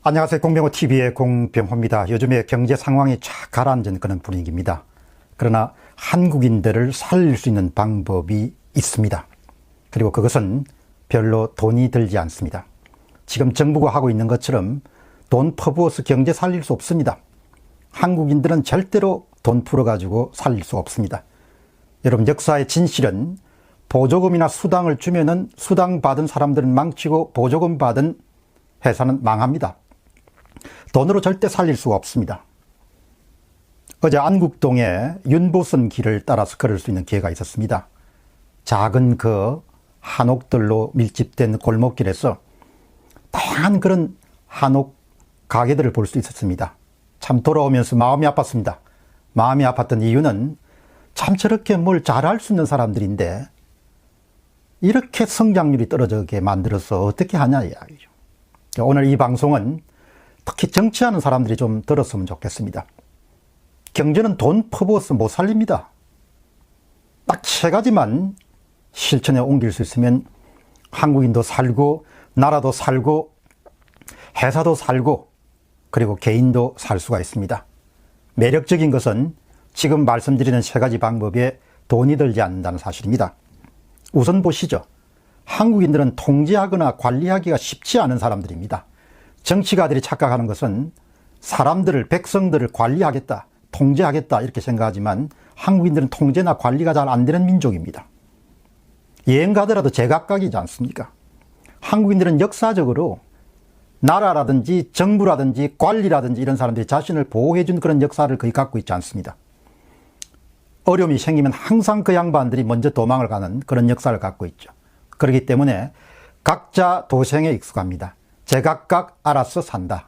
안녕하세요. 공병호TV의 공병호입니다. 요즘에 경제 상황이 쫙 가라앉은 그런 분위기입니다. 그러나 한국인들을 살릴 수 있는 방법이 있습니다. 그리고 그것은 별로 돈이 들지 않습니다. 지금 정부가 하고 있는 것처럼 돈 퍼부어서 경제 살릴 수 없습니다. 한국인들은 절대로 돈 풀어가지고 살릴 수 없습니다. 여러분, 역사의 진실은 보조금이나 수당을 주면은 수당 받은 사람들은 망치고 보조금 받은 회사는 망합니다. 돈으로 절대 살릴 수가 없습니다. 어제 안국동에 윤보선 길을 따라서 걸을 수 있는 기회가 있었습니다. 작은 그 한옥들로 밀집된 골목길에서 다양한 그런 한옥 가게들을 볼 수 있었습니다. 참 돌아오면서 마음이 아팠습니다. 마음이 아팠던 이유는 참 저렇게 뭘 잘할 수 있는 사람들인데 이렇게 성장률이 떨어지게 만들어서 어떻게 하냐 이야기죠. 오늘 이 방송은 특히 정치하는 사람들이 좀 들었으면 좋겠습니다. 경제는 돈 퍼부어서 못 살립니다. 딱 세 가지만 실천에 옮길 수 있으면 한국인도 살고 나라도 살고 회사도 살고 그리고 개인도 살 수가 있습니다. 매력적인 것은 지금 말씀드리는 세 가지 방법에 돈이 들지 않는다는 사실입니다. 우선 보시죠. 한국인들은 통제하거나 관리하기가 쉽지 않은 사람들입니다. 정치가들이 착각하는 것은 사람들을, 백성들을 관리하겠다, 통제하겠다 이렇게 생각하지만 한국인들은 통제나 관리가 잘 안 되는 민족입니다. 여행 가더라도 제각각이지 않습니까? 한국인들은 역사적으로 나라라든지 정부라든지 관리라든지 이런 사람들이 자신을 보호해준 그런 역사를 거의 갖고 있지 않습니다. 어려움이 생기면 항상 그 양반들이 먼저 도망을 가는 그런 역사를 갖고 있죠. 그렇기 때문에 각자 도생에 익숙합니다. 제각각 알아서 산다.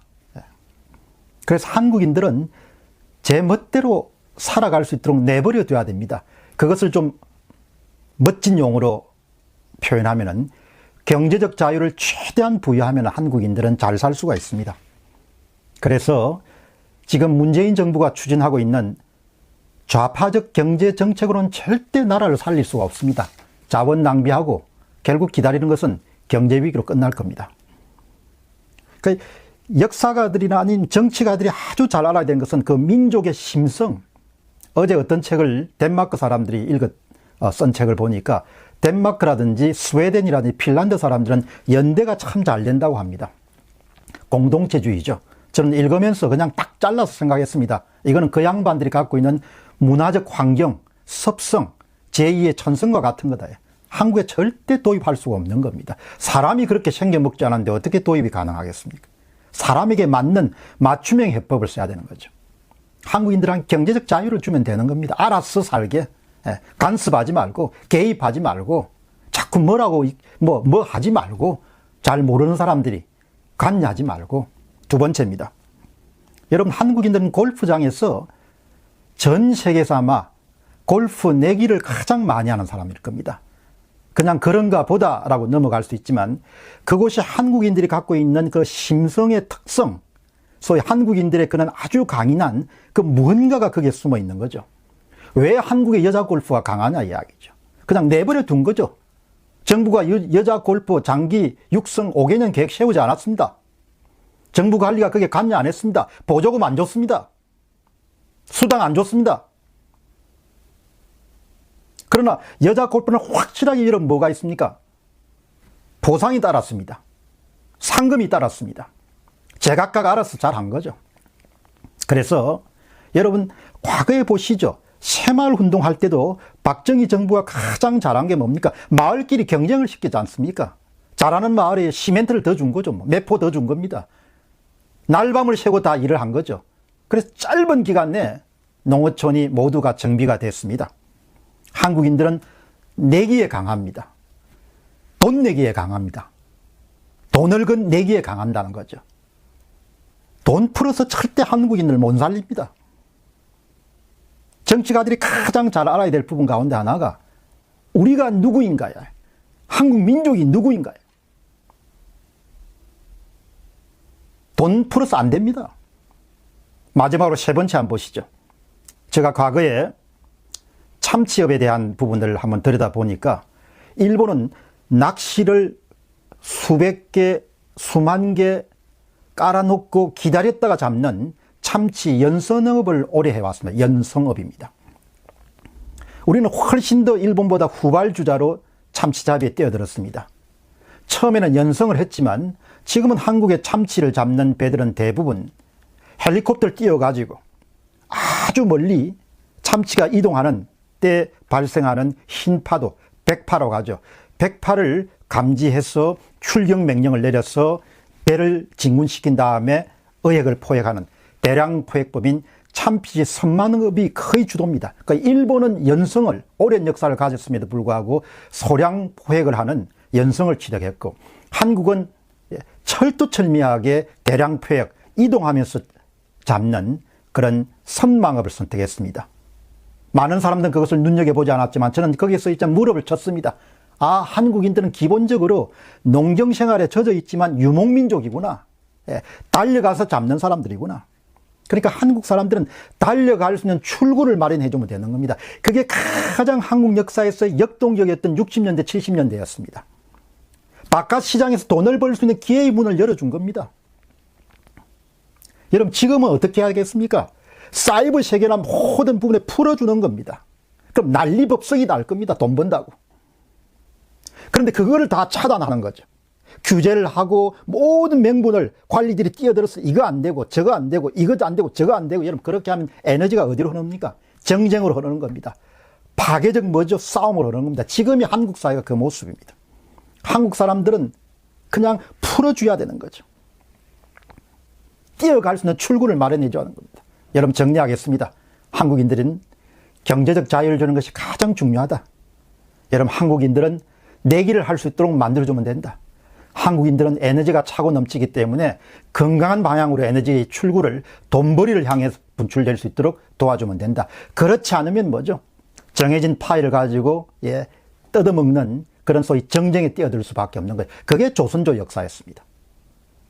그래서 한국인들은 제 멋대로 살아갈 수 있도록 내버려 둬야 됩니다. 그것을 좀 멋진 용어로 표현하면은 경제적 자유를 최대한 부여하면 한국인들은 잘 살 수가 있습니다. 그래서 지금 문재인 정부가 추진하고 있는 좌파적 경제 정책으로는 절대 나라를 살릴 수가 없습니다. 자원 낭비하고 결국 기다리는 것은 경제 위기로 끝날 겁니다. 그러니까 역사가들이나 아닌 정치가들이 아주 잘 알아야 되는 것은 그 민족의 심성. 어제 어떤 책을 덴마크 사람들이 쓴 책을 보니까 덴마크라든지 스웨덴이라든지 핀란드 사람들은 연대가 참 잘 된다고 합니다. 공동체주의죠. 저는 읽으면서 그냥 딱 잘라서 생각했습니다. 이거는 그 양반들이 갖고 있는 문화적 환경, 습성, 제2의 천성과 같은 거다. 한국에 절대 도입할 수가 없는 겁니다. 사람이 그렇게 생겨먹지 않았는데 어떻게 도입이 가능하겠습니까? 사람에게 맞는 맞춤형 해법을 써야 되는 거죠. 한국인들한 경제적 자유를 주면 되는 겁니다. 알아서 살게. 간섭하지 말고 개입하지 말고 자꾸 뭐라고 뭐 하지 말고 잘 모르는 사람들이 관여하지 말고. 두 번째입니다. 여러분, 한국인들은 골프장에서 전 세계에서 아마 골프 내기를 가장 많이 하는 사람일 겁니다. 그냥 그런가 보다라고 넘어갈 수 있지만 그곳이 한국인들이 갖고 있는 그 심성의 특성, 소위 한국인들의 그런 아주 강인한 그 무언가가 거기에 숨어 있는 거죠. 왜 한국의 여자 골프가 강하냐 이야기죠. 그냥 내버려 둔 거죠. 정부가 여자 골프 장기 육성 5개년 계획 세우지 않았습니다. 정부 관리가 거기에 관여 안 했습니다. 보조금 안 줬습니다. 수당 안 줬습니다. 그러나 여자 골프는 확실하게 이런 뭐가 있습니까? 보상이 따랐습니다. 상금이 따랐습니다. 제각각 알아서 잘한 거죠. 그래서 여러분, 과거에 보시죠. 새마을 운동할 때도 박정희 정부가 가장 잘한 게 뭡니까? 마을끼리 경쟁을 시키지 않습니까? 잘하는 마을에 시멘트를 더 준 거죠. 매포 더 준 겁니다. 날밤을 새고 다 일을 한 거죠. 그래서 짧은 기간 내에 농어촌이 모두가 정비가 됐습니다. 한국인들은 내기에 강합니다. 돈 내기에 강합니다. 돈을 건 내기에 강한다는 거죠. 돈 풀어서 절대 한국인을 못 살립니다. 정치가들이 가장 잘 알아야 될 부분 가운데 하나가 우리가 누구인가요? 한국 민족이 누구인가요? 돈 풀어서 안 됩니다. 마지막으로 세 번째 한번 보시죠. 제가 과거에 참치업에 대한 부분들을 한번 들여다보니까 일본은 낚시를 수백 개, 수만 개, 깔아놓고 기다렸다가 잡는 참치 연성업을 오래 해왔습니다. 연성업입니다. 우리는 훨씬 더 일본보다 후발주자로 참치잡이에 뛰어들었습니다. 처음에는 연성을 했지만 지금은 한국의 참치를 잡는 배들은 대부분 헬리콥터를 띄워가지고 아주 멀리 참치가 이동하는 때 발생하는 흰파도, 백파라고 하죠. 백파를 감지해서 출격 명령을 내려서 배를 진군시킨 다음에 어획을 포획하는 대량 포획법인 참치 선만업이 거의 주도입니다. 그러니까 일본은 연성을 오랜 역사를 가졌음에도 불구하고 소량 포획을 하는 연성을 취득했고, 한국은 철두철미하게 대량 포획, 이동하면서 잡는 그런 선망업을 선택했습니다. 많은 사람들은 그것을 눈여겨보지 않았지만 저는 거기에서 일단 무릎을 쳤습니다. 아, 한국인들은 기본적으로 농경생활에 젖어 있지만 유목민족이구나. 달려가서 잡는 사람들이구나. 그러니까 한국 사람들은 달려갈 수 있는 출구를 마련해 주면 되는 겁니다. 그게 가장 한국 역사에서 역동적이었던 60년대, 70년대였습니다. 바깥 시장에서 돈을 벌 수 있는 기회의 문을 열어준 겁니다. 여러분, 지금은 어떻게 하겠습니까? 사이버 세계나 모든 부분에 풀어주는 겁니다. 그럼 난리법석이 날 겁니다. 돈 번다고. 그런데 그거를 다 차단하는 거죠. 규제를 하고 모든 명분을 관리들이 뛰어들어서 이거 안 되고 저거 안 되고 이것도 안 되고 저거 안 되고, 여러분 그렇게 하면 에너지가 어디로 흐릅니까? 정쟁으로 흐르는 겁니다. 파괴적 뭐죠? 싸움으로 흐르는 겁니다. 지금이 한국 사회가 그 모습입니다. 한국 사람들은 그냥 풀어줘야 되는 거죠. 뛰어갈 수 있는 출구를 마련해 줘야 하는 겁니다. 여러분 정리하겠습니다. 한국인들은 경제적 자유를 주는 것이 가장 중요하다. 여러분 한국인들은 내기를 할 수 있도록 만들어주면 된다. 한국인들은 에너지가 차고 넘치기 때문에 건강한 방향으로 에너지의 출구를, 돈벌이를 향해서 분출될 수 있도록 도와주면 된다. 그렇지 않으면 뭐죠? 정해진 파일을 가지고 뜯어먹는 그런 소위 정쟁에 뛰어들 수밖에 없는 거예요. 그게 조선조 역사였습니다.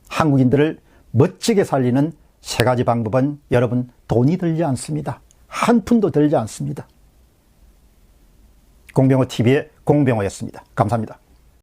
한국인들을 멋지게 살리는 세 가지 방법은 여러분 돈이 들지 않습니다. 한 푼도 들지 않습니다. 공병호TV의 공병호였습니다. 감사합니다.